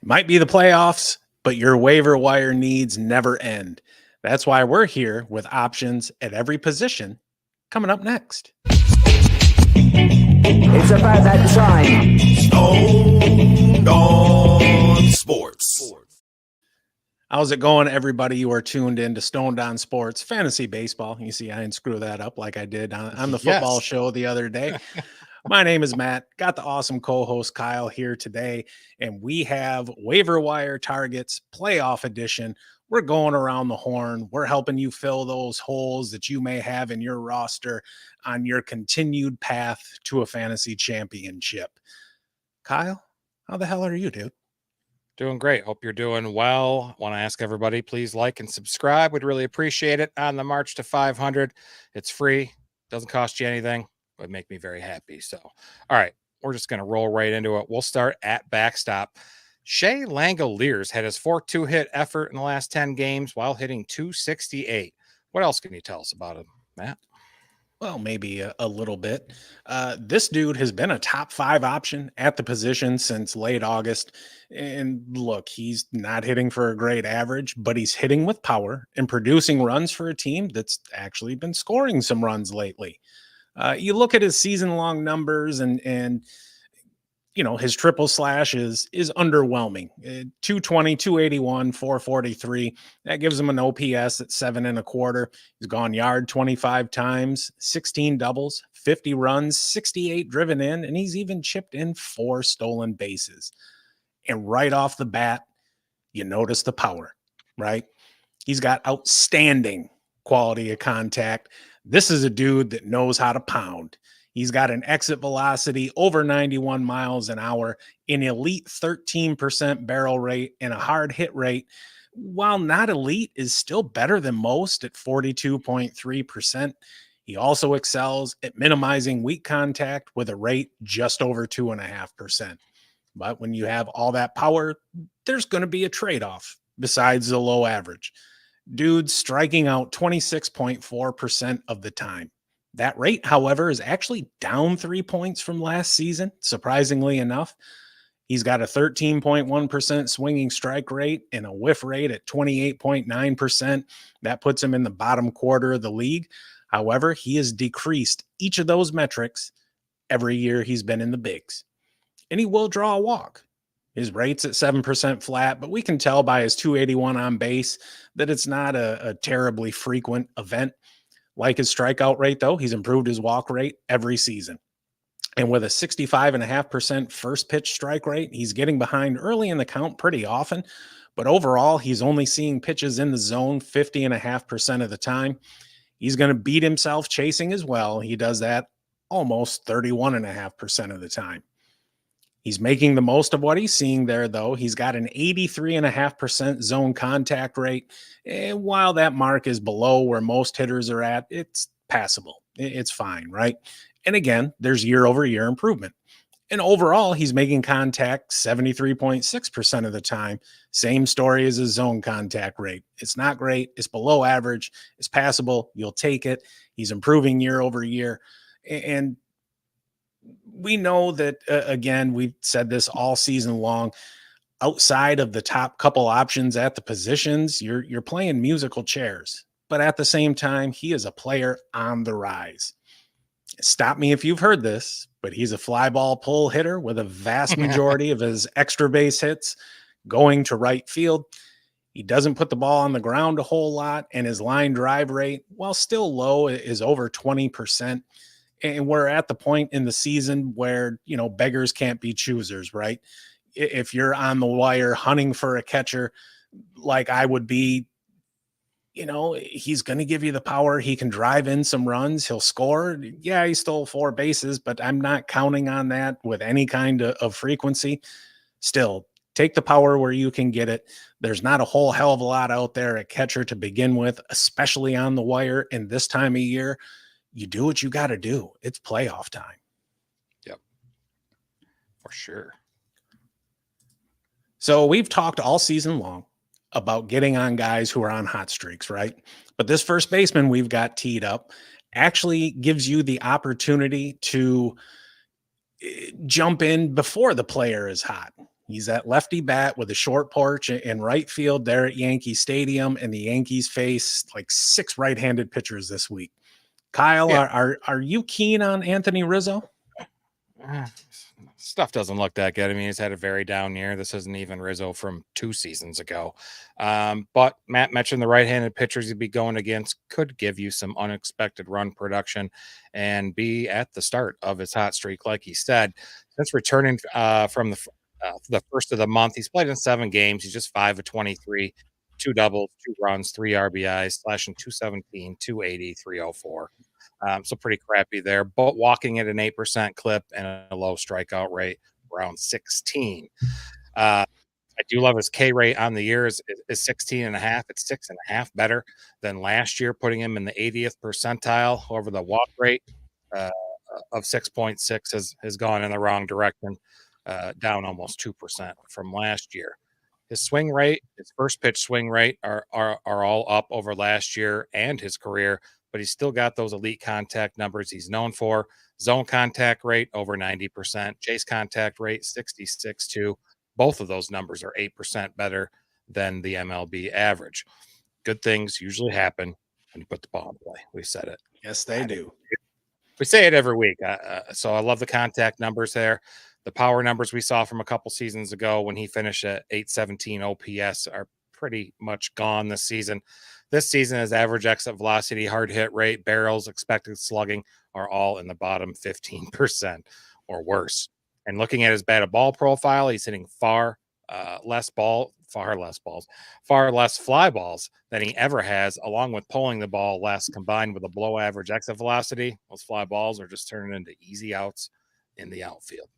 Might be the playoffs, but your waiver wire needs never end. That's why we're here with options at every position. Coming up next. It's about that time. Stone on Sports. How's it going, everybody? You are tuned in to Stoned on Sports Fantasy Baseball. You see, I didn't screw that up like I did on the football show the other day. My name is Matt. Got the awesome co-host Kyle here today, and we have waiver wire targets playoff edition. We're going around the horn. We're helping you fill those holes that you may have in your roster on your continued path to a fantasy championship. Kyle, how the hell are you, dude? Doing great. Hope you're doing well. Want to ask everybody, please like and subscribe. We'd really appreciate it on the march to 500. It's free. Doesn't cost you anything. Would make me very happy. So, all right, we're just going to roll right into it. We'll start at backstop. Shea Langeliers had his 4-2 hit effort in the last 10 games while hitting 268. What else can you tell us about him, Matt? Well, maybe a little bit. This dude has been a top 5 option at the position since late August. And look, he's not hitting for a great average, but he's hitting with power and producing runs for a team that's actually been scoring some runs lately. You look at his season-long numbers and you know, his triple slash is underwhelming. 220, 281, 443. That gives him an OPS at 7.25. He's gone yard 25 times, 16 doubles, 50 runs, 68 driven in, and he's even chipped in 4 stolen bases. And right off the bat, you notice the power, right? He's got outstanding quality of contact. This is a dude that knows how to pound. He's got an exit velocity over 91 miles an hour, an elite 13% barrel rate, and a hard hit rate. While not elite, is still better than most at 42.3%. He also excels at minimizing weak contact with a rate just over 2.5%. But when you have all that power, there's going to be a trade-off besides the low average. Dude's striking out 26.4% of the time. That rate, however, is actually down 3 points from last season, surprisingly enough. He's got a 13.1% swinging strike rate and a whiff rate at 28.9%. That puts him in the bottom quarter of the league. However, he has decreased each of those metrics every year he's been in the bigs. And he will draw a walk. His rate's at 7% flat, but we can tell by his 281 on base that it's not a terribly frequent event. Like his strikeout rate, though, he's improved his walk rate every season. And with a 65.5% first pitch strike rate, he's getting behind early in the count pretty often. But overall, he's only seeing pitches in the zone 50.5% of the time. He's going to beat himself chasing as well. He does that almost 31.5% of the time. He's making the most of what he's seeing there, though. He's got an 83.5% zone contact rate. And while that mark is below where most hitters are at, it's passable. It's fine, right? And again, there's year-over-year improvement. And overall, he's making contact 73.6% of the time. Same story as his zone contact rate. It's not great. It's below average. It's passable. You'll take it. He's improving year-over-year. And we know that, again, we've said this all season long, outside of the top couple options at the positions, you're playing musical chairs. But at the same time, he is a player on the rise. Stop me if you've heard this, but he's a fly ball pull hitter with a vast majority of his extra base hits going to right field. He doesn't put the ball on the ground a whole lot, and his line drive rate, while still low, is over 20%. And we're at the point in the season where, you know, beggars can't be choosers, right? If you're on the wire hunting for a catcher like I would be, you know, he's going to give you the power. He can drive in some runs. He'll score. Yeah, he stole 4 bases, but I'm not counting on that with any kind of frequency. Still, take the power where you can get it. There's not a whole hell of a lot out there at catcher to begin with, especially on the wire in this time of year. You do what you got to do. It's playoff time. Yep. For sure. So we've talked all season long about getting on guys who are on hot streaks, right? But this first baseman we've got teed up actually gives you the opportunity to jump in before the player is hot. He's that lefty bat with a short porch in right field there at Yankee Stadium, and the Yankees face like 6 right-handed pitchers this week. Kyle, Yeah. are you keen on Anthony Rizzo? Stuff doesn't look that good. I mean, he's had a very down year. This isn't even Rizzo from 2 seasons ago. But Matt mentioned the right-handed pitchers he'd be going against could give you some unexpected run production and be at the start of his hot streak, like he said. Since returning from the first of the month, he's played in 7 games. He's just 5 of 23, 2 doubles, 2 runs, 3 RBIs, slashing 217, 280, 304. So pretty crappy there, but walking at an 8% clip and a low strikeout rate around 16. I do love his K rate on the year is 16 and a half. It's 6.5 better than last year, putting him in the 80th percentile. However, the walk rate uh, of 6.6 has gone in the wrong direction, down almost 2% from last year. His swing rate, his first pitch swing rate are all up over last year and his career, but he's still got those elite contact numbers he's known for. Zone contact rate over 90%, chase contact rate 66 too. Both of those numbers are 8% better than the MLB average. Good things usually happen when you put the ball in play. We said it. Yes, they do. We say it every week. So I love the contact numbers there. The power numbers we saw from a couple seasons ago when he finished at 817 OPS are pretty much gone this season. This season, his average exit velocity, hard hit rate, barrels, expected slugging are all in the bottom 15% or worse. And looking at his batted ball profile, he's hitting far less fly balls than he ever has, along with pulling the ball less, combined with a below average exit velocity. Those fly balls are just turning into easy outs in the outfield.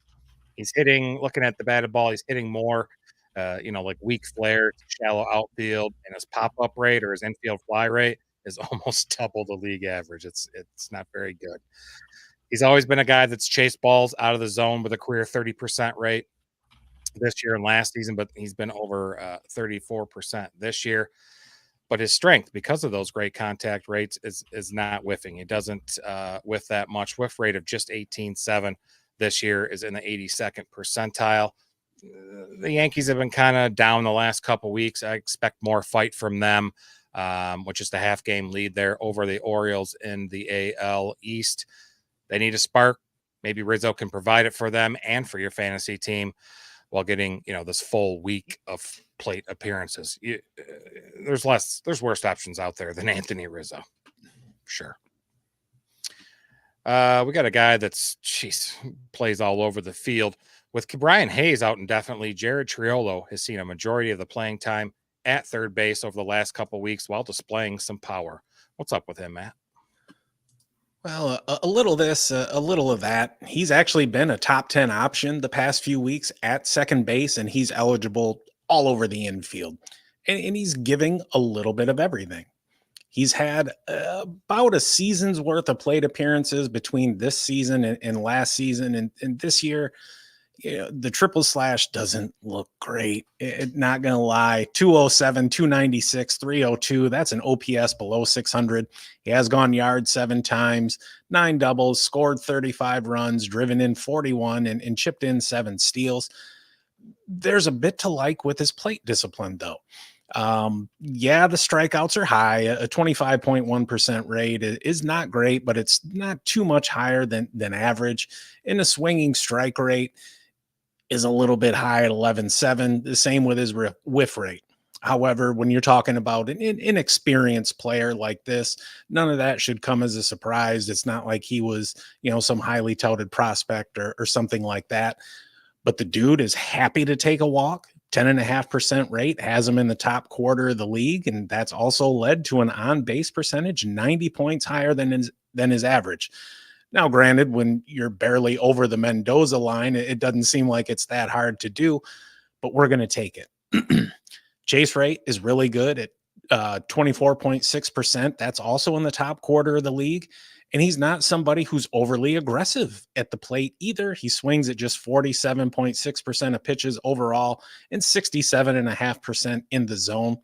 He's hitting, looking at the batted ball, he's hitting more, like weak flare, shallow outfield, and his pop-up rate or his infield fly rate is almost double the league average. It's not very good. He's always been a guy that's chased balls out of the zone with a career 30% rate this year and last season, but he's been over 34% this year. But his strength, because of those great contact rates, is not whiffing. He doesn't whiff that much. Whiff rate of just 18.7 this year is in the 82nd percentile. The Yankees have been kind of down the last couple weeks. I expect more fight from them, which is the half-game lead there over the Orioles in the AL East. They need a spark. Maybe Rizzo can provide it for them and for your fantasy team while getting, this full week of plate appearances. There's worse options out there than Anthony Rizzo. Sure. We got a guy that's plays all over the field. With Brian Hayes out indefinitely, Jared Triolo has seen a majority of the playing time at third base over the last couple of weeks while displaying some power. What's up with him, Matt? Well, a little this, a little of that. He's actually been a top 10 option the past few weeks at second base, and he's eligible all over the infield. And he's giving a little bit of everything. He's had about a season's worth of plate appearances between this season and last season. And this year, the triple slash doesn't look great. Not going to lie. 207, 296, 302. That's an OPS below 600. He has gone yard 7 times, 9 doubles, scored 35 runs, driven in 41, and chipped in 7 steals. There's a bit to like with his plate discipline, though. The strikeouts are high. A 25.1% rate is not great, but it's not too much higher than average. And a swinging strike rate is a little bit high at 11.7. The same with his whiff rate. However, when you're talking about an inexperienced player like this, none of that should come as a surprise. It's not like he was, some highly touted prospect or something like that. But the dude is happy to take a walk. 10.5% rate has him in the top quarter of the league, and that's also led to an on-base percentage 90 points higher than his average. Now, granted, when you're barely over the Mendoza line, it doesn't seem like it's that hard to do, but we're going to take it. Chase rate is really good at 24.6%. That's also in the top quarter of the league. And he's not somebody who's overly aggressive at the plate either. He swings at just 47.6% of pitches overall and 67.5% in the zone.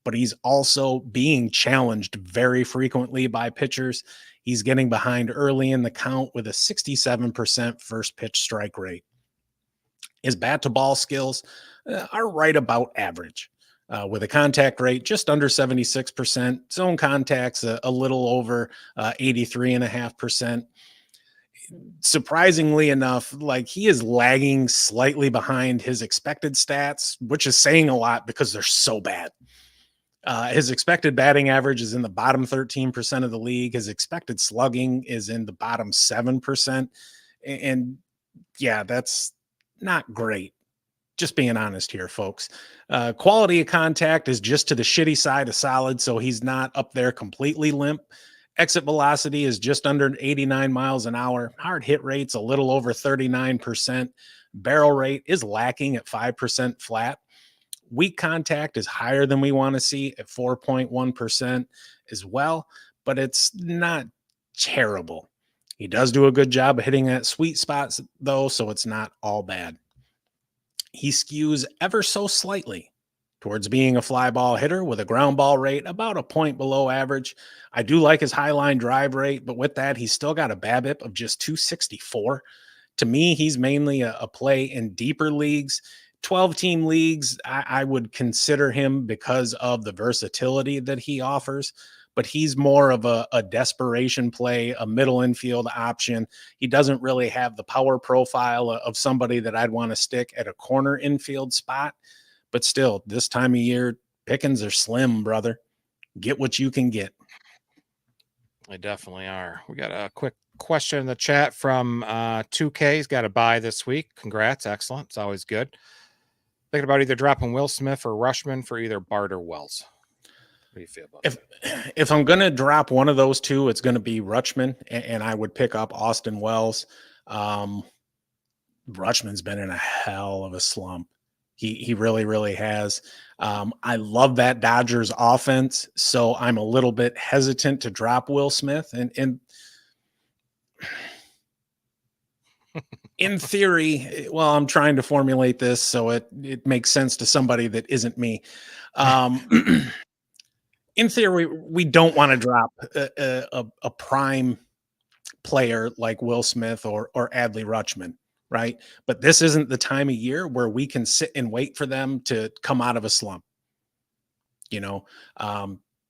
But he's also being challenged very frequently by pitchers. He's getting behind early in the count with a 67% first pitch strike rate. His bat to ball skills are right about average, with a contact rate just under 76%, zone contacts a little over 83.5%. Surprisingly enough, like, he is lagging slightly behind his expected stats, which is saying a lot because they're so bad. His expected batting average is in the bottom 13% of the league. His expected slugging is in the bottom 7%. And yeah, that's not great. Just being honest here, folks. Quality of contact is just to the shitty side of solid, so he's not up there completely limp. Exit velocity is just under 89 miles an hour. Hard hit rate's a little over 39%. Barrel rate is lacking at 5% flat. Weak contact is higher than we want to see at 4.1% as well, but it's not terrible. He does do a good job of hitting that sweet spot, though, so it's not all bad. He skews ever so slightly towards being a fly ball hitter with a ground ball rate about a point below average. I do like his high line drive rate, but with that, he's still got a BABIP of just 264. To me, he's mainly a play in deeper leagues. 12-team leagues, I would consider him because of the versatility that he offers, but he's more of a desperation play, a middle infield option. He doesn't really have the power profile of somebody that I'd want to stick at a corner infield spot. But still, this time of year, pickings are slim, brother. Get what you can get. They definitely are. We got a quick question in the chat from 2K. He's got a bye this week. Congrats. Excellent. It's always good. Thinking about either dropping Will Smith or Rushman for either Bart or Wells. What do you feel about that? If I'm going to drop one of those two, it's going to be Rutschman, and I would pick up Austin Wells. Rutschman's been in a hell of a slump. He really, really has. I love that Dodgers offense, so I'm a little bit hesitant to drop Will Smith. And in theory, well, I'm trying to formulate this so it makes sense to somebody that isn't me. In theory, we don't want to drop a prime player like Will Smith or Adley Rutschman, right? But this isn't the time of year where we can sit and wait for them to come out of a slump. You know,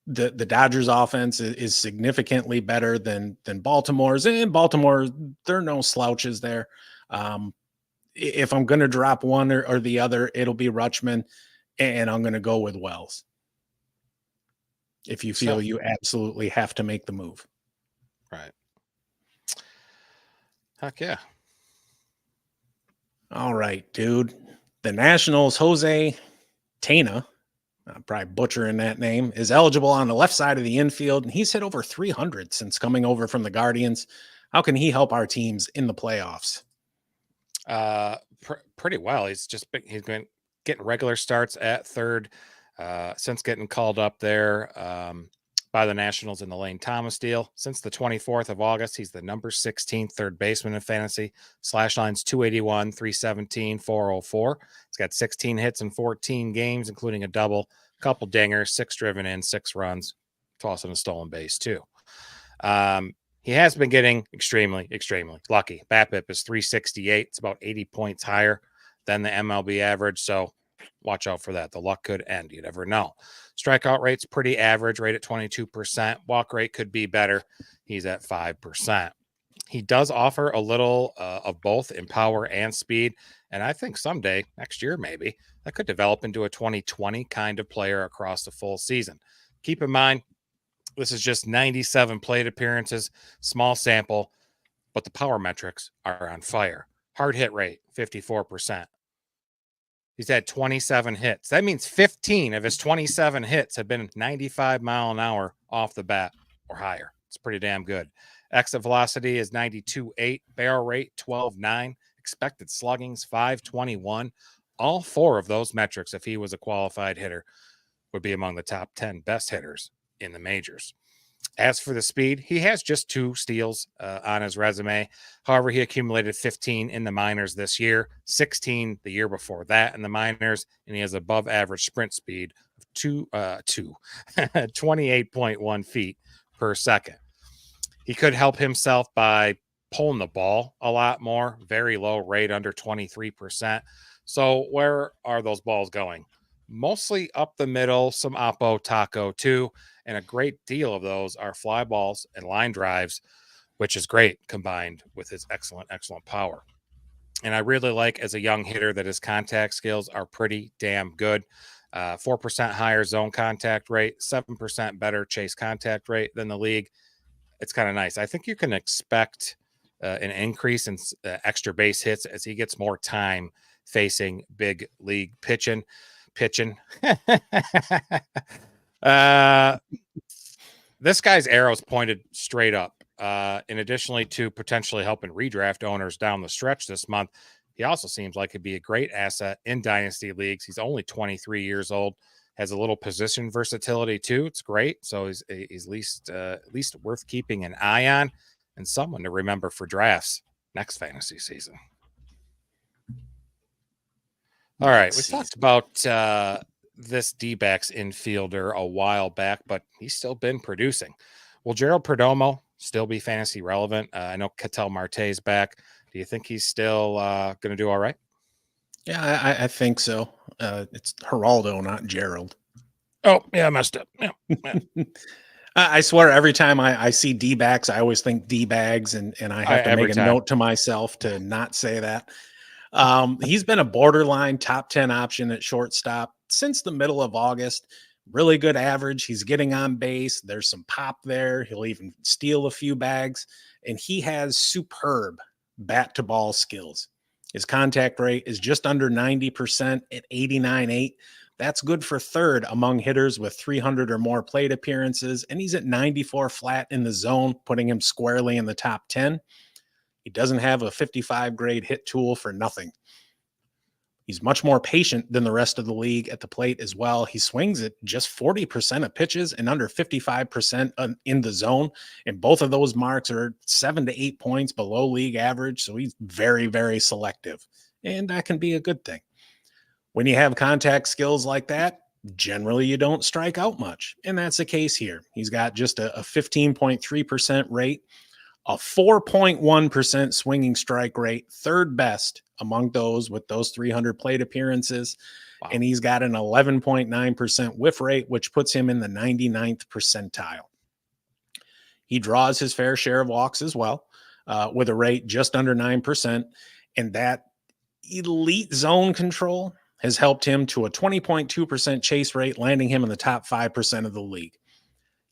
the Dodgers offense is significantly better than Baltimore's, and Baltimore, there are no slouches there. If I'm going to drop one or the other, it'll be Rutschman, and I'm going to go with Wells. If you feel you absolutely have to make the move. Right. Heck yeah. All right, dude. The Nationals' Jose Tena, I'm probably butchering that name, is eligible on the left side of the infield, and he's hit over 300 since coming over from the Guardians. How can he help our teams in the playoffs? Pretty well. He's been getting regular starts at third since getting called up there by the Nationals in the Lane Thomas deal. Since the 24th of August, he's the number 16 third baseman in fantasy. Slash line's 281, 317, 404. He's got 16 hits in 14 games, including a double, couple dingers, 6 driven in, 6 runs, tossing a stolen base too. He has been getting extremely, extremely lucky. BABIP is 368. It's about 80 points higher than the MLB average. So watch out for that. The luck could end. You never know. Strikeout rate's pretty average, rate at 22%. Walk rate could be better. He's at 5%. He does offer a little of both in power and speed. And I think someday, next year maybe, that could develop into a 2020 kind of player across the full season. Keep in mind, this is just 97 plate appearances, small sample, but the power metrics are on fire. Hard hit rate, 54%. He's had 27 hits. That means 15 of his 27 hits have been 95 mile an hour off the bat or higher. It's pretty damn good. Exit velocity is 92.8, barrel rate 12.9, expected sluggings 521. All 4 of those metrics, if he was a qualified hitter, would be among the top 10 best hitters in the majors. As for the speed, he has just 2 steals on his resume. However, he accumulated 15 in the minors this year, 16 the year before that in the minors, and he has above average sprint speed of 28.1 feet per second. He could help himself by pulling the ball a lot more, very low rate, under 23%. So where are those balls going? Mostly up the middle, some oppo taco too. And a great deal of those are fly balls and line drives, which is great combined with his excellent power. And I really like, as a young hitter, that his contact skills are pretty damn good. 4% higher zone contact rate, 7% better chase contact rate than the league. It's kind of nice. I think you can expect an increase in extra base hits as he gets more time facing big league pitching. This guy's arrow's pointed straight up. In additionally to potentially helping redraft owners down the stretch this month, he also seems like he'd be a great asset in dynasty leagues. He's only 23 years old, has a little position versatility too. It's great. So he's at least worth keeping an eye on, and someone to remember for drafts next fantasy season. All right, we talked about this D-backs infielder a while back, but he's still been producing. Will Geraldo Perdomo still be fantasy relevant? I know Ketel Marte's back. Do you think he's still going to do all right? Yeah, I think so. It's Geraldo, not Gerald. Oh, yeah, I messed up. Yeah. I swear every time I see D-backs, I always think D-bags, and I have to make a note to myself to not say that. He's been a borderline top 10 option at shortstop since the middle of August. Really good average. He's getting on base. There's some pop there. He'll even steal a few bags, and he has superb bat to ball skills. His contact rate is just under 90% at 89.8. That's good for third among hitters with 300 or more plate appearances, and he's at 94 flat in the zone, putting him squarely in the top 10. He doesn't have a 55 grade hit tool for nothing. He's much more patient than the rest of the league at the plate as well. He swings at just 40% of pitches and under 55% in the zone. And both of those marks are 7 to 8 points below league average. So he's very, very selective. And that can be a good thing. When you have contact skills like that, generally you don't strike out much. And that's the case here. He's got just a 15.3% rate, a 4.1% swinging strike rate, third best among those with those 300 plate appearances. Wow. And he's got an 11.9% whiff rate, which puts him in the 99th percentile. He draws his fair share of walks as well, with a rate just under 9%. And that elite zone control has helped him to a 20.2% chase rate, landing him in the top 5% of the league.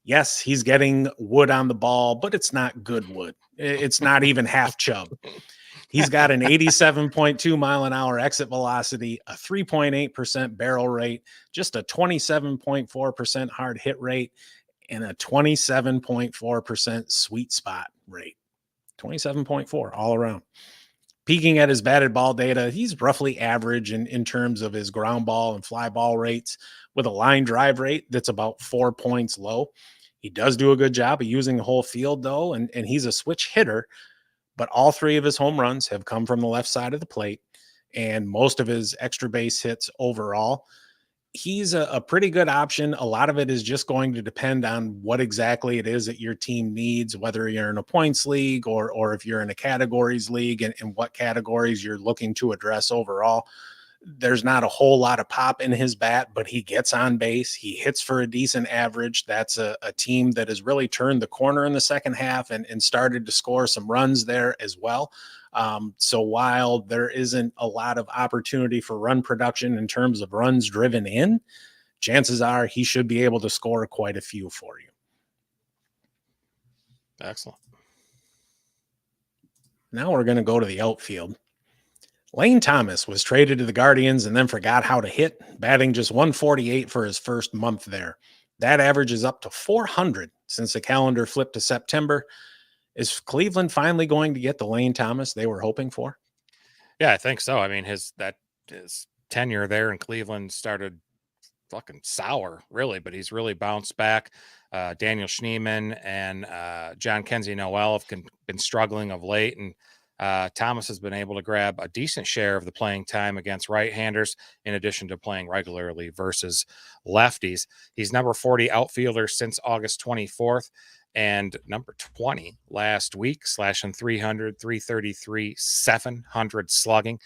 Yes, he's getting wood on the ball, but it's not good wood. It's not even half chub. He's got an 87.2 mile an hour exit velocity, a 3.8% barrel rate, just a 27.4% hard hit rate, and a 27.4% sweet spot rate. 27.4 all around. Peaking at his batted ball data, he's roughly average in terms of his ground ball and fly ball rates, with a line drive rate that's about 4 points low. He does do a good job of using the whole field, though, and he's a switch hitter, but all three of his home runs have come from the left side of the plate, and most of his extra base hits overall. He's a pretty good option. A lot of it is just going to depend on what exactly it is that your team needs, whether you're in a points league or if you're in a categories league, and what categories you're looking to address overall. There's not a whole lot of pop in his bat, but he gets on base. He hits for a decent average. That's a team that has really turned the corner in the second half and started to score some runs there as well. So while there isn't a lot of opportunity for run production in terms of runs driven in, chances are he should be able to score quite a few for you. Excellent. Now we're going to go to the outfield. Lane Thomas was traded to the Guardians and then forgot how to hit, batting just 148 for his first month there. That average is up to 400 since the calendar flipped to September. Is Cleveland finally going to get the Lane Thomas they were hoping for? Yeah, I think so. I mean, his tenure there in Cleveland started fucking sour, really, but he's really bounced back. Daniel Schneemann and John Kenzie Noel have been struggling of late, and Thomas has been able to grab a decent share of the playing time against right-handers, in addition to playing regularly versus lefties. He's number 40 outfielder since August 24th. And number 20 last week, slashing 300, 333, 700 slugging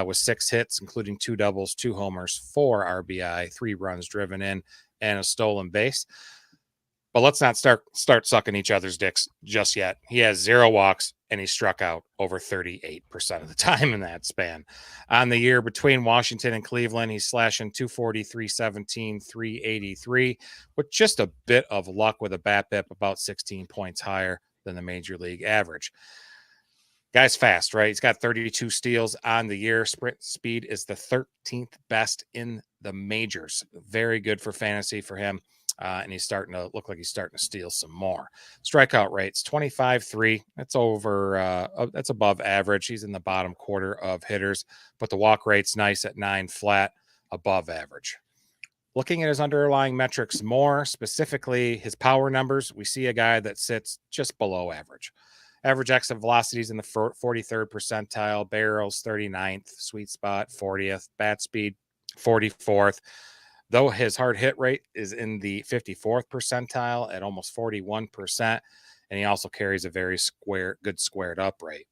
with 6 hits, including 2 doubles, 2 homers, 4 RBI, 3 runs driven in, and a stolen base. But let's not start sucking each other's dicks just yet. He has 0 walks, and he struck out over 38% of the time in that span. On the year between Washington and Cleveland, he's slashing 240, 317, 383, with just a bit of luck with a BABIP about 16 points higher than the major league average. Guy's fast, right? He's got 32 steals on the year. Sprint speed is the 13th best in the majors. Very good for fantasy for him. And he's starting to look like he's starting to steal some more. Strikeout rates 25-3. That's that's above average. He's in the bottom quarter of hitters, but the walk rate's nice at 9 flat, above average. Looking at his underlying metrics more, specifically his power numbers, we see a guy that sits just below average. Average exit velocities in the 43rd percentile, barrels 39th, sweet spot 40th, bat speed 44th. Though his hard hit rate is in the 54th percentile at almost 41%, and he also carries a very good squared up rate.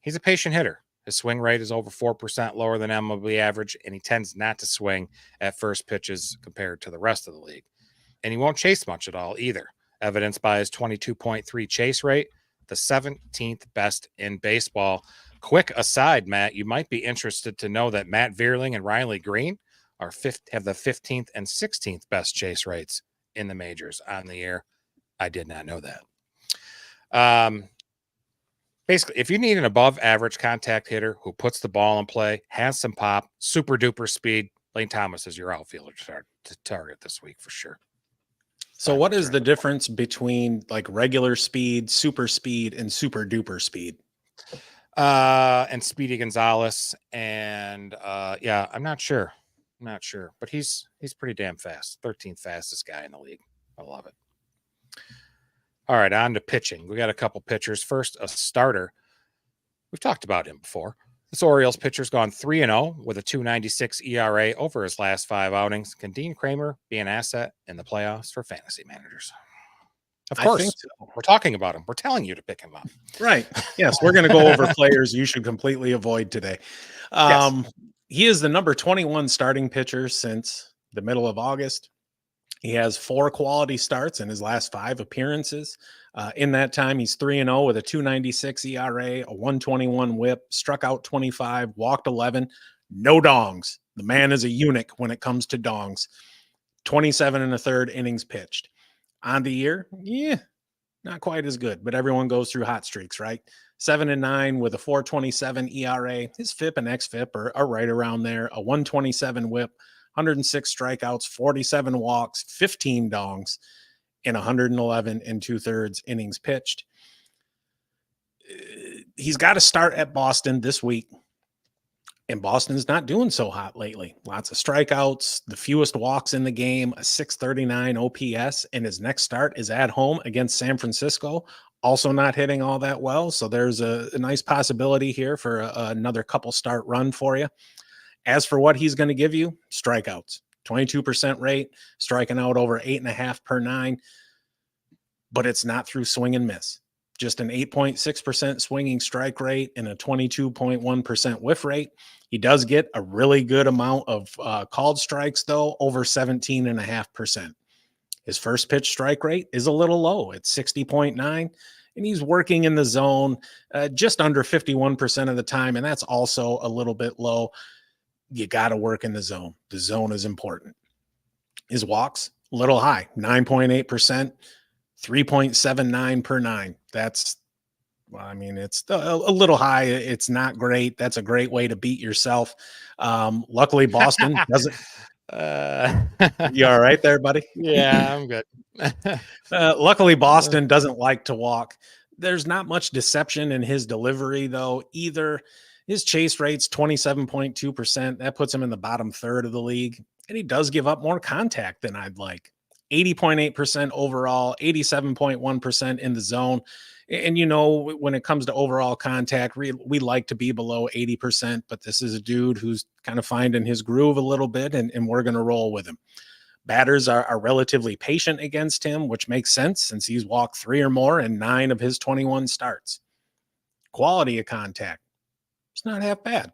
He's a patient hitter. His swing rate is over 4% lower than MLB average, and he tends not to swing at first pitches compared to the rest of the league. And he won't chase much at all either, evidenced by his 22.3 chase rate, the 17th best in baseball. Quick aside, Matt, you might be interested to know that Matt Vierling and Riley Green have the 15th and 16th best chase rates in the majors on the year. I did not know that. Basically, if you need an above average contact hitter who puts the ball in play, has some pop, super duper speed, Lane Thomas is your outfielder to target this week for sure. So what is the difference between like regular speed, super speed, and super duper speed? And Speedy Gonzalez. And yeah, I'm not sure. But he's pretty damn fast. 13th fastest guy in the league. I love it. All right, on to pitching. We got a couple pitchers. First, a starter. We've talked about him before. This Orioles pitcher's gone 3-0 with a 2.96 ERA over his last 5 outings. Can Dean Kremer be an asset in the playoffs for fantasy managers? Of course. We're talking about him. We're telling you to pick him up. Right. Yes, we're going to go over players you should completely avoid today. Yes. He is the number 21 starting pitcher since the middle of August. He has 4 quality starts in his last 5 appearances. In that time, he's 3-0 with a 2.96 ERA, a 121 whip, struck out 25, walked 11, no dongs. The man is a eunuch when it comes to dongs. 27 1/3 innings pitched. On the year, not quite as good, but everyone goes through hot streaks, right? 7-9 with a 4.27 ERA. His FIP and xFIP are right around there. A 127 whip, 106 strikeouts, 47 walks, 15 dongs, and 111 2/3 innings pitched. He's got to start at Boston this week, and Boston's not doing so hot lately. Lots of strikeouts, the fewest walks in the game, a 639 OPS, and his next start is at home against San Francisco. Also not hitting all that well, so there's a nice possibility here for another couple start run for you. As for what he's going to give you, strikeouts, 22% rate, striking out over 8.5 per 9, but it's not through swing and miss. Just an 8.6% swinging strike rate and a 22.1% whiff rate. He does get a really good amount of called strikes, though, over 17.5%. His first pitch strike rate is a little low at 60.9, and he's working in the zone just under 51% of the time, and that's also a little bit low. You got to work in the zone. The zone is important. His walks, a little high, 9.8%, 3.79 per 9. That's, well, I mean, it's a little high. It's not great. That's a great way to beat yourself. Luckily, Boston doesn't. You all right there, buddy? Yeah, I'm good. Luckily, Boston doesn't like to walk. There's not much deception in his delivery, though, either. His chase rate's 27.2%. That puts him in the bottom third of the league. And he does give up more contact than I'd like. 80.8% overall, 87.1% in the zone. And, you know, when it comes to overall contact, we like to be below 80%, but this is a dude who's kind of finding his groove a little bit, and we're going to roll with him. Batters are relatively patient against him, which makes sense since he's walked 3 or more in 9 of his 21 starts. Quality of contact, it's not half bad.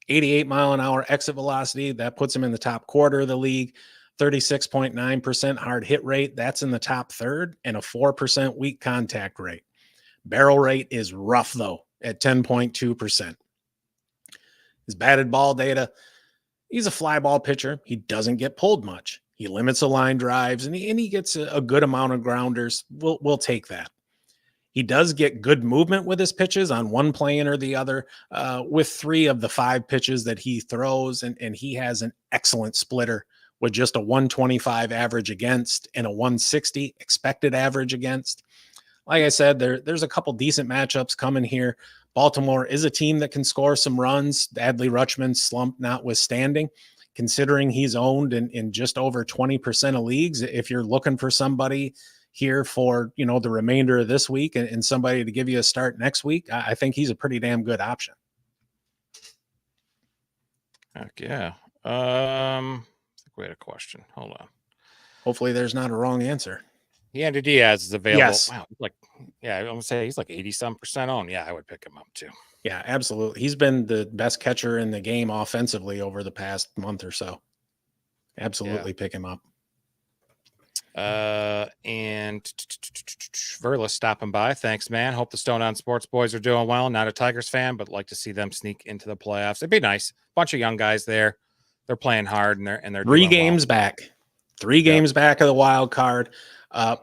88-mile-an-hour exit velocity, that puts him in the top quarter of the league. 36.9% hard hit rate, that's in the top third, and a 4% weak contact rate. Barrel rate is rough, though, at 10.2%. His batted ball data, he's a fly ball pitcher. He doesn't get pulled much. He limits the line drives, and he gets a good amount of grounders. We'll take that. He does get good movement with his pitches on one plane or the other, with 3 of the 5 pitches that he throws, and he has an excellent splitter with just a 125 average against and a 160 expected average against. Like I said, there's a couple decent matchups coming here. Baltimore is a team that can score some runs. Adley Rutschman's slump notwithstanding, considering he's owned in just over 20% of leagues. If you're looking for somebody here for, the remainder of this week and somebody to give you a start next week, I think he's a pretty damn good option. Heck yeah. We had a question. Hold on. Hopefully there's not a wrong answer. Yandy Diaz is available. Yes. Wow. I'm going to say he's like 80-some% owned. Yeah, I would pick him up too. Yeah, absolutely. He's been the best catcher in the game offensively over the past month or so. Absolutely pick him up. And Verla stopping by. Thanks, man. Hope the Stone on Sports boys are doing well. Not a Tigers fan, but like to see them sneak into the playoffs. It'd be nice. Bunch of young guys there. They're playing hard and they're 3 games back. 3 games back of the wild card.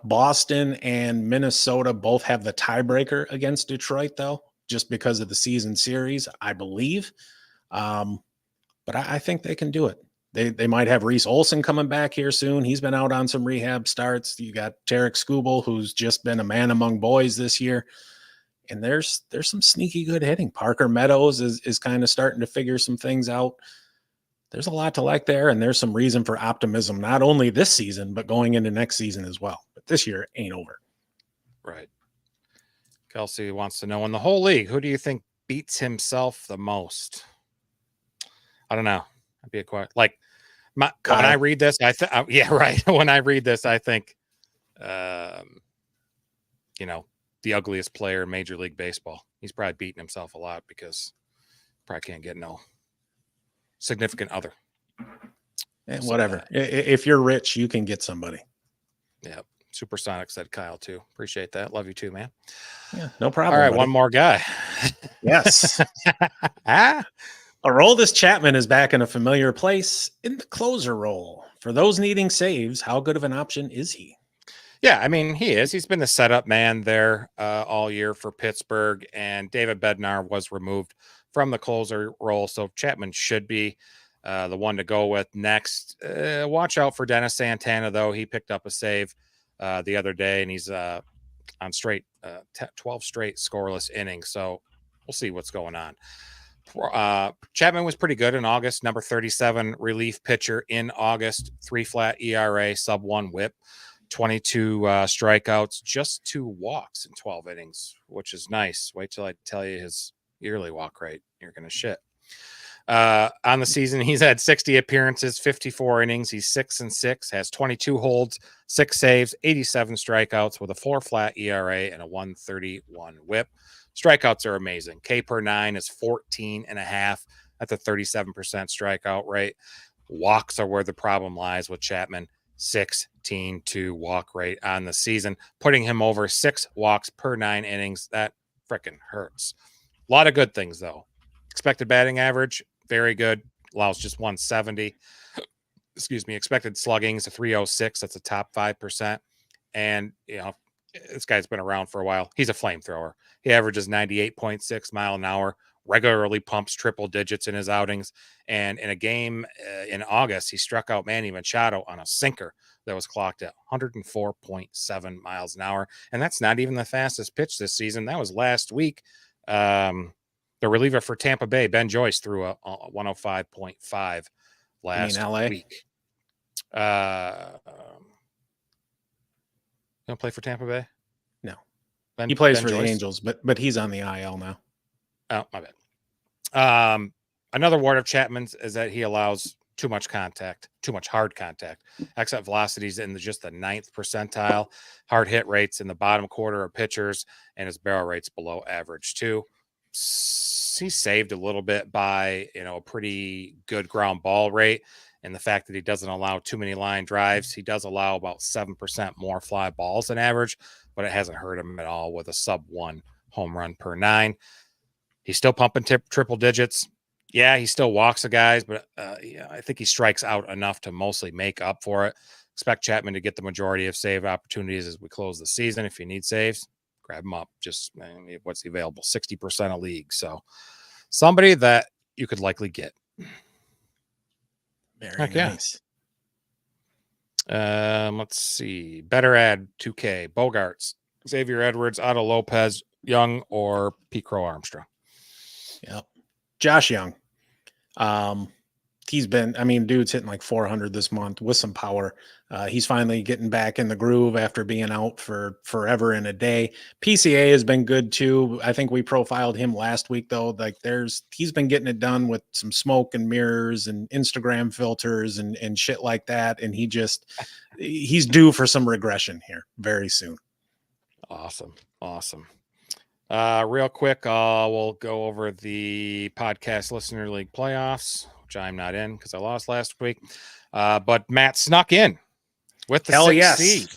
Boston and Minnesota both have the tiebreaker against Detroit, though, just because of the season series, I believe. But I think they can do it. They might have Reese Olson coming back here soon. He's been out on some rehab starts. You got Tarek Skubal, who's just been a man among boys this year. And there's some sneaky good hitting. Parker Meadows is kind of starting to figure some things out. There's a lot to like there, and there's some reason for optimism, not only this season, but going into next season as well. But this year ain't over. Right. Kelsey wants to know, in the whole league, who do you think beats himself the most? I don't know. That'd be a question. Like, when I read this, yeah, right. When I read this, I think, the ugliest player in Major League Baseball. He's probably beating himself a lot because probably can't get no significant other. And whatever. If you're rich, you can get somebody. Yeah. Supersonic said Kyle too. Appreciate that. Love you too, man. Yeah, no problem. All right, buddy. one more guy. Yes. Aroldis Chapman is back in a familiar place in the closer role. For those needing saves, how good of an option is he? Yeah, I mean, he is. He's been the setup man there all year for Pittsburgh, and David Bednar was removed from the closer role, so Chapman should be the one to go with next. Watch out for Dennis Santana, though. He picked up a save the other day, and he's on 12 straight scoreless innings, so we'll see what's going on. Chapman was pretty good in August, number 37 relief pitcher in August, 3 flat ERA, sub 1 whip, 22 strikeouts, just 2 walks in 12 innings, which is nice. Wait till I tell you his yearly walk rate. You're going to shit. On the season, he's had 60 appearances, 54 innings. He's 6-6, has 22 holds, 6 saves, 87 strikeouts with a 4 flat ERA and a 131 whip. Strikeouts are amazing. K per 9 is 14.5. That's a 37% strikeout rate. Walks are where the problem lies with Chapman. 16-2 walk rate on the season, putting him over 6 walks per 9 innings. That freaking hurts. A lot of good things, though. Expected batting average, very good. Allows just 170. Excuse me. Expected slugging is a 306. That's a top 5%. And, this guy's been around for a while. He's a flamethrower. He averages 98.6 mile an hour, regularly pumps triple digits in his outings. And in a game in August, he struck out Manny Machado on a sinker that was clocked at 104.7 miles an hour. And that's not even the fastest pitch this season. That was last week. The reliever for Tampa Bay, Ben Joyce, threw a 105.5 last week. You don't play for Tampa Bay? No. He plays for the Angels, but he's on the IL now. Oh, my bad. Another ward of Chapman's is that he allows too much contact, too much hard contact. Exit velocities in just the 9th percentile, hard hit rates in the bottom quarter of pitchers, and his barrel rates below average too. He's saved a little bit by, a pretty good ground ball rate, and the fact that he doesn't allow too many line drives. He does allow about 7% more fly balls than average, but it hasn't hurt him at all with a sub-1 home run per 9. He's still pumping triple digits. Yeah, he still walks the guys, but I think he strikes out enough to mostly make up for it. Expect Chapman to get the majority of save opportunities as we close the season. If you need saves, grab him up. Just what's he available? 60% of league. So somebody that you could likely get. Very nice. Let's see. Better add 2K. Bogarts, Xavier Edwards, Otto Lopez, Young, or Pete Crow Armstrong. Yep. Josh Young. He's been, dude's hitting like 400 this month with some power. He's finally getting back in the groove after being out for forever and a day. PCA has been good too. I think we profiled him last week though. Like he's been getting it done with some smoke and mirrors and Instagram filters and shit like that. And he's due for some regression here very soon. Awesome. Real quick, we'll go over the podcast listener league playoffs, which I'm not in because I lost last week. But Matt snuck in with the 6th seed.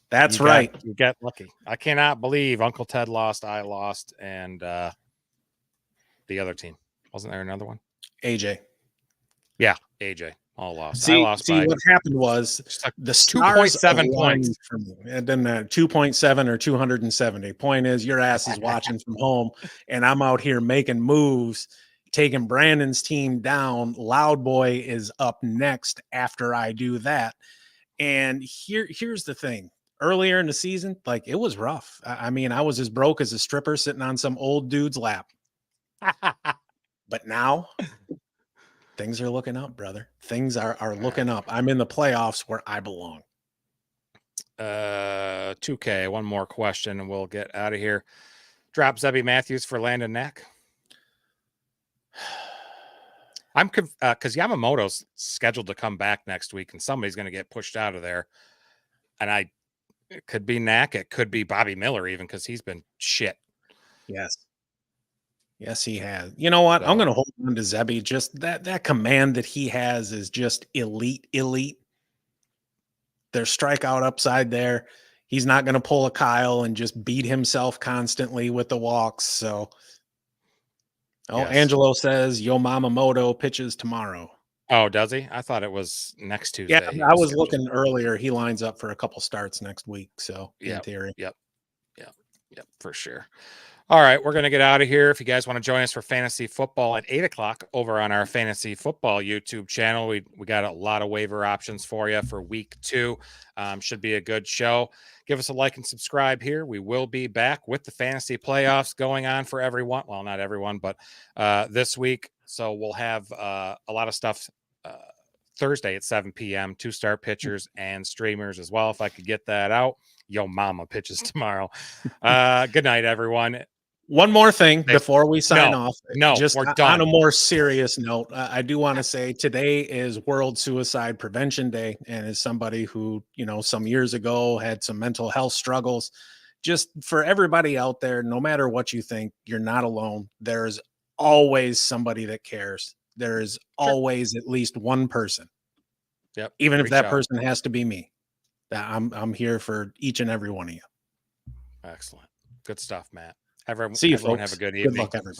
That's right. You get lucky. I cannot believe Uncle Ted lost, I lost, and the other team. Wasn't there another one? AJ. Yeah, AJ. All lost. I lost by what happened was the 2.7 points. It didn't matter, 2.7 or 270. Point is, your ass is watching from home, and I'm out here making moves, taking Brandon's team down. Loud Boy is up next after I do that. And here's the thing. Earlier in the season, like it was rough. I was as broke as a stripper sitting on some old dude's lap. But now things are looking up, brother. Things are looking up. I'm in the playoffs where I belong. 2K, one more question and we'll get out of here. Drop Zebby Matthews for Landon Knack. I'm because Yamamoto's scheduled to come back next week and somebody's going to get pushed out of there. And it could be Knack. It could be Bobby Miller even because he's been shit. Yes, he has. You know what? So, I'm going to hold on to Zebby. Just that command that he has is just elite. There's strikeout upside there. He's not going to pull a Kyle and just beat himself constantly with the walks. So, yes. Angelo says Yo Mamamoto pitches tomorrow. Oh, does he? I thought it was next Tuesday. Yeah, I was looking earlier. He lines up for a couple starts next week. So, in theory. Yep, for sure. All right, we're going to get out of here. If you guys want to join us for fantasy football at 8 o'clock over on our fantasy football YouTube channel, we got a lot of waiver options for you for week 2. Should be a good show. Give us a like and subscribe here. We will be back with the fantasy playoffs going on for everyone. Well, not everyone, but this week. So we'll have a lot of stuff Thursday at 7 p.m. 2-star pitchers and streamers as well. If I could get that out. Yo mama pitches tomorrow. Good night, everyone. One more thing before we sign off. Just we're done. On a more serious note, I do want to say today is World Suicide Prevention Day. And as somebody who, some years ago had some mental health struggles, just for everybody out there, no matter what you think, you're not alone. There's always somebody that cares. There's always at least one person. Yep. Even if that person has to be me. I'm here for each and every one of you. Excellent. Good stuff, Matt. Everyone, see you, folks. Have a good evening. Good luck, everybody.